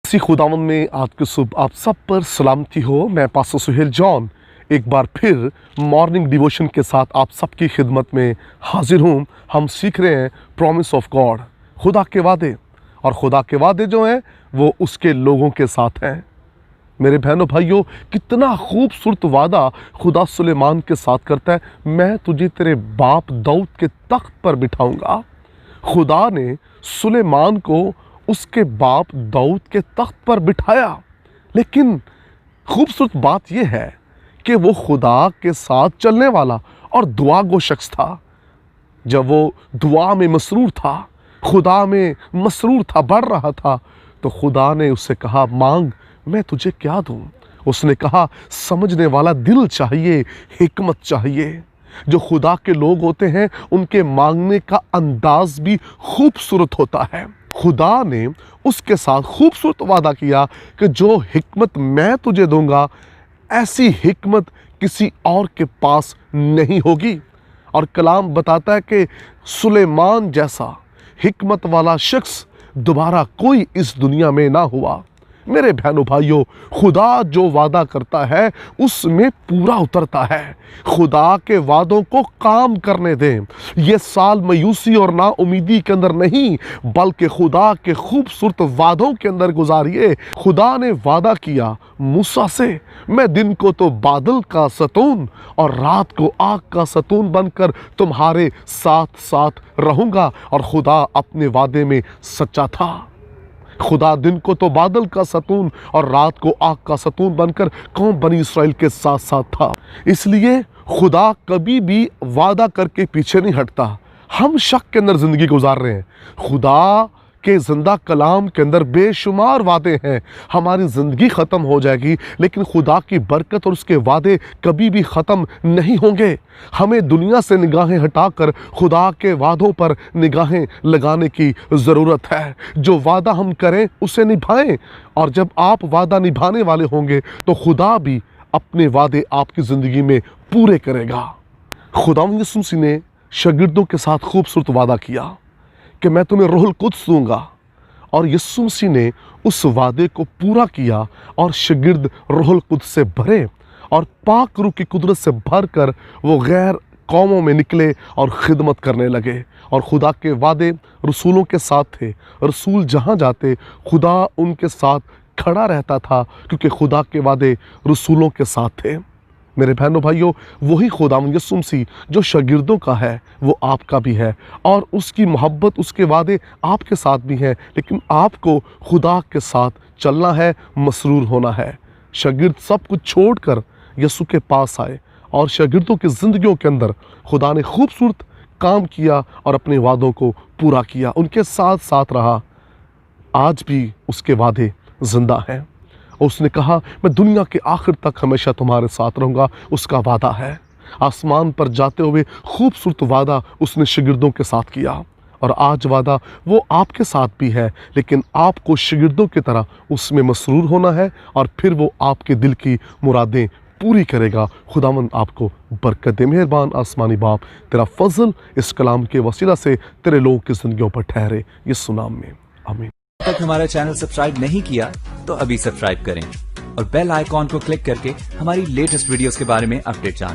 इसी खुदावन में आज की सुबह आप सब पर सलामती हो। मैं पास्टर सुहेल जॉन एक बार फिर मॉर्निंग डिवोशन के साथ आप सबकी खिदमत में हाजिर हूँ। हम सीख रहे हैं प्रॉमिस ऑफ गॉड, खुदा के वादे, और खुदा के वादे जो हैं वो उसके लोगों के साथ हैं। मेरे बहनों भाइयों, कितना खूबसूरत वादा खुदा सुलेमान के साथ करता है, मैं तुझे तेरे बाप दाऊद के तख्त पर बिठाऊंगा। खुदा ने सुलेमान को उसके बाप दाऊद के तख्त पर बिठाया, लेकिन खूबसूरत बात यह है कि वो खुदा के साथ चलने वाला और दुआ गो शख्स था। जब वो दुआ में मसरूर था, खुदा में मसरूर था, बढ़ रहा था, तो खुदा ने उससे कहा, मांग, मैं तुझे क्या दूं। उसने कहा, समझने वाला दिल चाहिए, हिकमत चाहिए। जो खुदा के लोग होते हैं उनके मांगने का अंदाज भी खूबसूरत होता है। खुदा ने उसके साथ खूबसूरत वादा किया कि जो हिकमत मैं तुझे दूंगा, ऐसी हिकमत किसी और के पास नहीं होगी। और कलाम बताता है कि सुलेमान जैसा हिकमत वाला शख्स दोबारा कोई इस दुनिया में ना हुआ। मेरे बहनों भाइयों, खुदा जो वादा करता है उसमें पूरा उतरता है। खुदा के वादों को काम करने दें। ये साल मायूसी और नाउमीदी के अंदर नहीं, बल्कि खुदा के खूबसूरत वादों के अंदर गुजारिए। खुदा ने वादा किया मूसा से, मैं दिन को तो बादल का सतून और रात को आग का सतून बनकर तुम्हारे साथ साथ रहूंगा। और खुदा अपने वादे में सच्चा था। खुदा दिन को तो बादल का सतून और रात को आग का सतून बनकर कौम बनी इस्राएल के साथ साथ था। इसलिए खुदा कभी भी वादा करके पीछे नहीं हटता। हम शक के अंदर ज़िंदगी गुजार रहे हैं। खुदा के ज़िंदा कलाम के अंदर बेशुमार वादे हैं। हमारी ज़िंदगी ख़त्म हो जाएगी, लेकिन खुदा की बरकत और उसके वादे कभी भी ख़त्म नहीं होंगे। हमें दुनिया से निगाहें हटाकर खुदा के वादों पर निगाहें लगाने की ज़रूरत है। जो वादा हम करें उसे निभाएं, और जब आप वादा निभाने वाले होंगे तो खुदा भी अपने वादे आपकी ज़िंदगी में पूरे करेगा। खुदावंद यीशु मसीह ने शागिर्दों के साथ खूबसूरत वादा किया कि मैं तुम्हें रूहुल कुद्स दूंगा, और यीशु मसीह ने उस वादे को पूरा किया और शागिर्द रूहुल कुद्स से भरे और पाक रूह की कुदरत से भरकर वो गैर कौमों में निकले और खिदमत करने लगे। और खुदा के वादे रसूलों के साथ थे। रसूल जहाँ जाते खुदा उनके साथ खड़ा रहता था, क्योंकि खुदा के वादे रसूलों के साथ थे। मेरे बहनों भाइयों, वही खुदावंद यीशु मसीह जो शागिर्दों का है वो आपका भी है, और उसकी मोहब्बत, उसके वादे आपके साथ भी हैं। लेकिन आपको खुदा के साथ चलना है, मसरूर होना है। शागिर्द सब कुछ छोड़कर यीशु के पास आए, और शागिर्दों की ज़िंदगियों के अंदर खुदा ने खूबसूरत काम किया और अपने वादों को पूरा किया, उनके साथ साथ रहा। आज भी उसके वादे ज़िंदा हैं। उसने कहा, मैं दुनिया के आखिर तक हमेशा तुम्हारे साथ रहूँगा। उसका वादा है। आसमान पर जाते हुए खूबसूरत वादा उसने शागिर्दों के साथ किया, और आज वादा वो आपके साथ भी है, लेकिन आपको शागिर्दों की तरह उसमें मसरूर होना है, और फिर वो आपके दिल की मुरादें पूरी करेगा। खुदावंद आपको बरकत दे। मेहरबान आसमानी बाप, तेरा फजल इस कलाम के वसीला से तेरे लोगों की ज़िंदगियों पर ठहरे, यीशु नाम में, आमीन। तक हमारा चैनल सब्सक्राइब नहीं किया तो अभी सब्सक्राइब करें और बेल आइकॉन को क्लिक करके हमारी लेटेस्ट वीडियोस के बारे में अपडेट जानें।